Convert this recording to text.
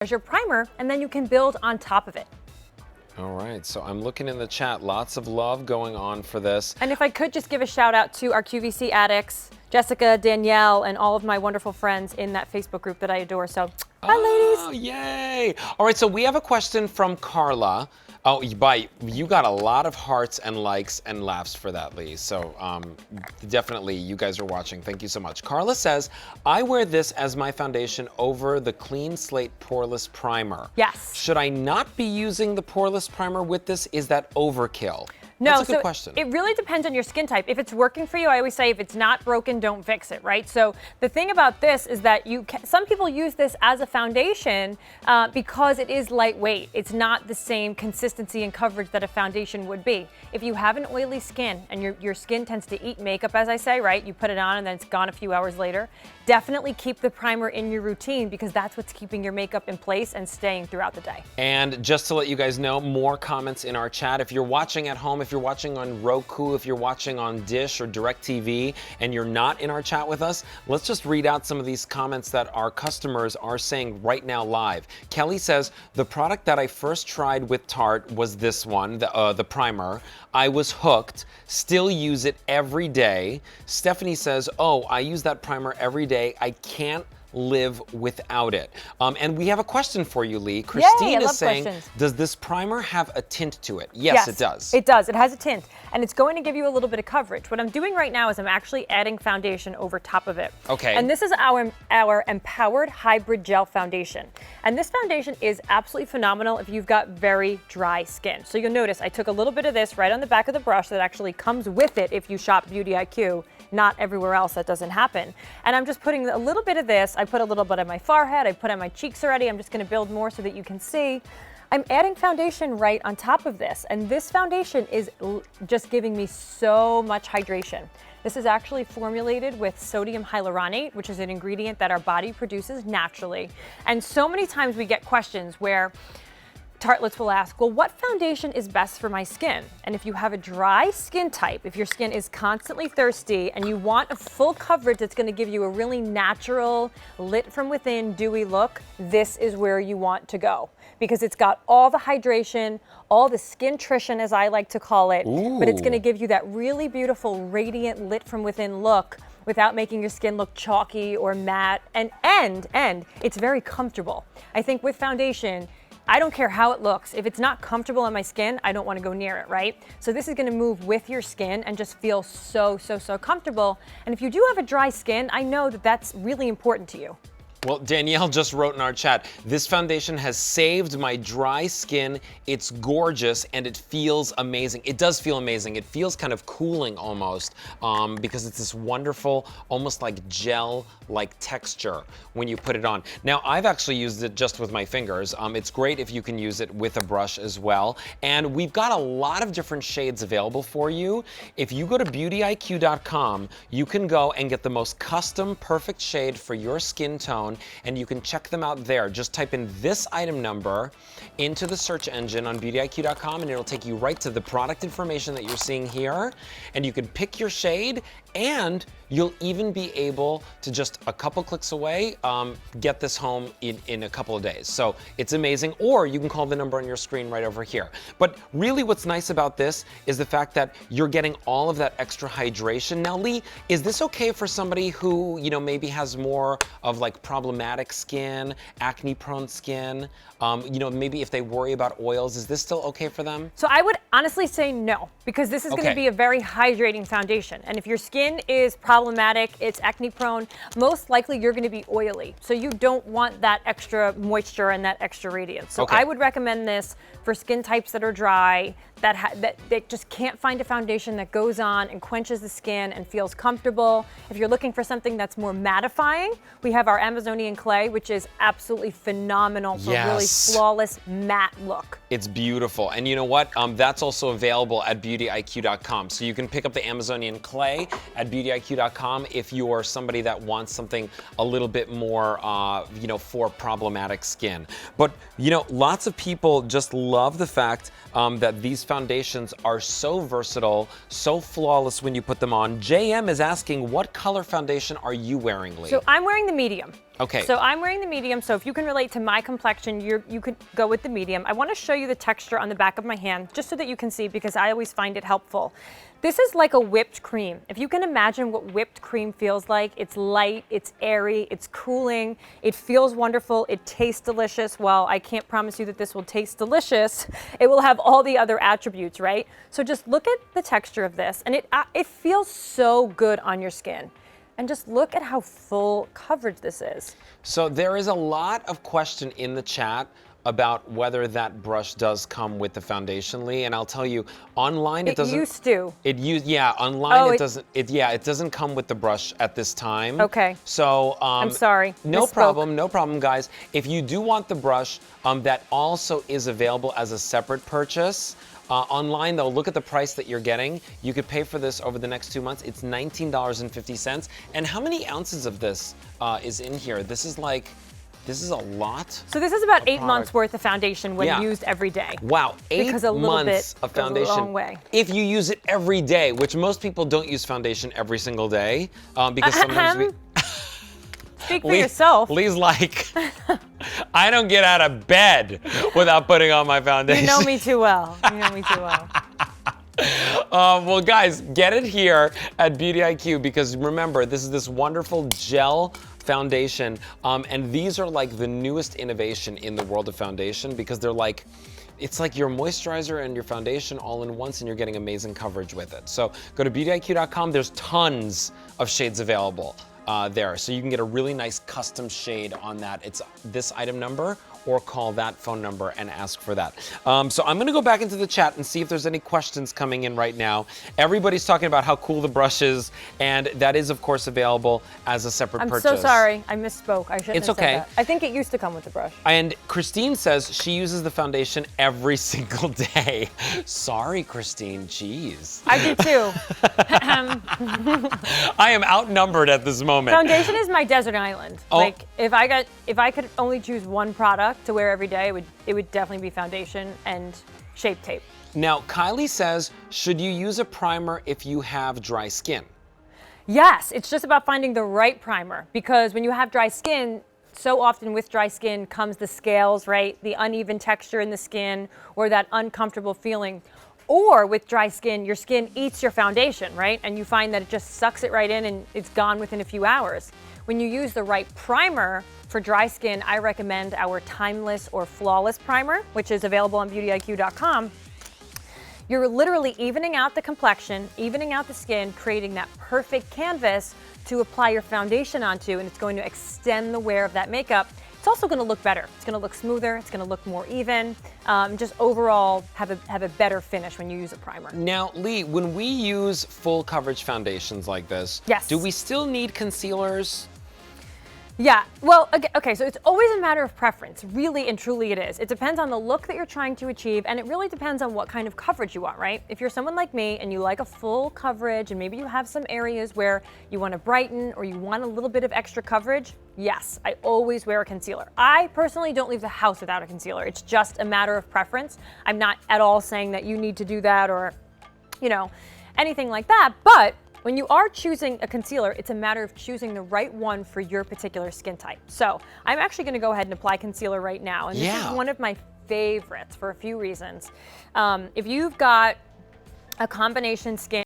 as your primer, and then you can build on top of it. All right, so I'm looking in the chat. Lots of love going on for this. And if I could just give a shout out to our QVC addicts, Jessica, Danielle, and all of my wonderful friends in that Facebook group that I adore. So, hi, ladies. Oh, yay. All right, so we have a question from Carla. Oh, you got a lot of hearts and likes and laughs for that, Lee. So definitely you guys are watching. Thank you so much. Carla says, I wear this as my foundation over the Clean Slate Poreless Primer. Yes. Should I not be using the Poreless Primer with this? Is that overkill? No, That's a good question. It really depends on your skin type. If it's working for you, I always say if it's not broken, don't fix it, right? So the thing about this is that some people use this as a foundation because it is lightweight. It's not the same consistency and coverage that a foundation would be. If you have an oily skin and your skin tends to eat makeup, as I say, right? You put it on and then it's gone a few hours later. Definitely keep the primer in your routine because that's what's keeping your makeup in place and staying throughout the day. And just to let you guys know, more comments in our chat. If you're watching at home, if you're watching on Roku, if you're watching on Dish or DirecTV, and you're not in our chat with us, let's just read out some of these comments that our customers are saying right now live. Kelly says, the product that I first tried with Tarte was this one, the primer. I was hooked, still use it every day. Stephanie says, oh, I use that primer every day. I can't live without it. And we have a question for you, Lee. Christine is saying, does this primer have a tint to it? Yes, it does. It does. It has a tint, and it's going to give you a little bit of coverage. What I'm doing right now is I'm actually adding foundation over top of it. Okay. And this is our Empowered Hybrid Gel Foundation. And this foundation is absolutely phenomenal if you've got very dry skin. So you'll notice I took a little bit of this right on the back of the brush that actually comes with it if you shop Beauty IQ. Not everywhere else that doesn't happen. And I'm just putting a little bit of this. I put a little bit on my forehead. I put on my cheeks already. I'm just going to build more so that you can see. I'm adding foundation right on top of this. And this foundation is just giving me so much hydration. This is actually formulated with sodium hyaluronate, which is an ingredient that our body produces naturally. And so many times we get questions where tartlets will ask, well, what foundation is best for my skin? And if you have a dry skin type, if your skin is constantly thirsty and you want a full coverage that's gonna give you a really natural, lit from within, dewy look, this is where you want to go. Because it's got all the hydration, all the skin-trition, as I like to call it, but it's gonna give you that really beautiful, radiant, lit from within look without making your skin look chalky or matte, and it's very comfortable. I think with foundation, I don't care how it looks. If it's not comfortable on my skin, I don't want to go near it, right? So this is going to move with your skin and just feel so comfortable. And if you do have a dry skin, I know that that's really important to you. Well, Danielle just wrote in our chat, this foundation has saved my dry skin. It's gorgeous and it feels amazing. It does feel amazing. It feels kind of cooling almost because it's this wonderful, almost like gel-like texture when you put it on. Now, I've actually used it just with my fingers. It's great if you can use it with a brush as well. And we've got a lot of different shades available for you. If you go to beautyiq.com, you can go and get the most custom, perfect shade for your skin tone, and you can check them out there. Just type in this item number into the search engine on beautyiq.com and it'll take you right to the product information that you're seeing here, and you can pick your shade, and you'll even be able to just a couple clicks away get this home in a couple of days. So it's amazing. Or you can call the number on your screen right over here. But really what's nice about this is the fact that you're getting all of that extra hydration. Now, Lee, is this okay for somebody who, you know, maybe has more of like problematic skin, acne prone skin, you know, maybe if they worry about oils, is this still okay for them? So I would honestly say no, because this is going to be a very hydrating foundation. And if your skin is problematic, it's acne prone, most likely you're going to be oily. So you don't want that extra moisture and that extra radiance. So I would recommend this for skin types that are dry, that just can't find a foundation that goes on and quenches the skin and feels comfortable. If you're looking for something that's more mattifying, we have our Amazonian clay, which is absolutely phenomenal for really flawless matte look. It's beautiful. And you know what? That's also available at beautyiq.com. So you can pick up the Amazonian clay at beautyiq.com if you are somebody that wants something a little bit more, you know, for problematic skin. But, you know, lots of people just love the fact that these foundations are so versatile, so flawless when you put them on. JM is asking, what color foundation are you wearing, Lee? So I'm wearing the medium. Okay. So I'm wearing the medium, so if you can relate to my complexion, you could go with the medium. I want to show you the texture on the back of my hand, just so that you can see, because I always find it helpful. This is like a whipped cream. If you can imagine what whipped cream feels like, it's light, it's airy, it's cooling, it feels wonderful, it tastes delicious. Well, I can't promise you that this will taste delicious. It will have all the other attributes, right? So just look at the texture of this, and it feels so good on your skin. And just look at how full coverage this is. So there is a lot of question in the chat about whether that brush does come with the foundation, Lee, and I'll tell you, online it doesn't. Online it doesn't come with the brush at this time. Okay. So I'm sorry. No Misspoke. no problem, guys. If you do want the brush, that also is available as a separate purchase. Online, though, look at the price that you're getting. You could pay for this over the next 2 months. It's $19.50. And how many ounces of this is in here? This is a lot. So this is about 8 months worth of foundation when used every day. Wow, 8 months of foundation. Goes a long way. If you use it every day, which most people don't use foundation every single day, because sometimes we... Speak for yourself. Lee's like, I don't get out of bed without putting on my foundation. You know me too well. You know me too well. Well, guys, get it here at Beauty IQ, because remember, this is this wonderful gel foundation, and these are like the newest innovation in the world of foundation, because they're like, it's like your moisturizer and your foundation all in once, and you're getting amazing coverage with it. So go to beautyiq.com. There's tons of shades available there, so you can get a really nice custom shade on that. It's this item number, or call that phone number and ask for that. So I'm gonna go back into the chat and see if there's any questions coming in right now. Everybody's talking about how cool the brush is, and that is of course available as a separate purchase. I'm so sorry, I misspoke. I shouldn't have said that. I think it used to come with the brush. And Christine says she uses the foundation every single day. Sorry, Christine, jeez. I do too. I am outnumbered at this moment. Foundation is my desert island. Oh. Like if I could only choose one product to wear every day, it would definitely be foundation and Shape Tape. Now, Kylie says, should you use a primer if you have dry skin? Yes, it's just about finding the right primer, because when you have dry skin, so often with dry skin comes the scales, right? The uneven texture in the skin, or that uncomfortable feeling. Or with dry skin, your skin eats your foundation, right? And you find that it just sucks it right in and it's gone within a few hours. When you use the right primer for dry skin, I recommend our Timeless or Flawless Primer, which is available on beautyiq.com. You're literally evening out the complexion, evening out the skin, creating that perfect canvas to apply your foundation onto, and it's going to extend the wear of that makeup. It's also going to look better. It's going to look smoother. It's going to look more even. Just overall have a better finish when you use a primer. Now, Lee, when we use full coverage foundations like this, yes, do we still need concealers? Yeah, well, okay, so it's always a matter of preference, really and truly it is. It depends on the look that you're trying to achieve, and it really depends on what kind of coverage you want, right? If you're someone like me and you like a full coverage and maybe you have some areas where you want to brighten or you want a little bit of extra coverage, yes, I always wear a concealer. I personally don't leave the house without a concealer. It's just a matter of preference. I'm not at all saying that you need to do that or, you know, anything like that, but when you are choosing a concealer, it's a matter of choosing the right one for your particular skin type. So I'm actually gonna go ahead and apply concealer right now. And this is one of my favorites for a few reasons. If you've got a combination skin,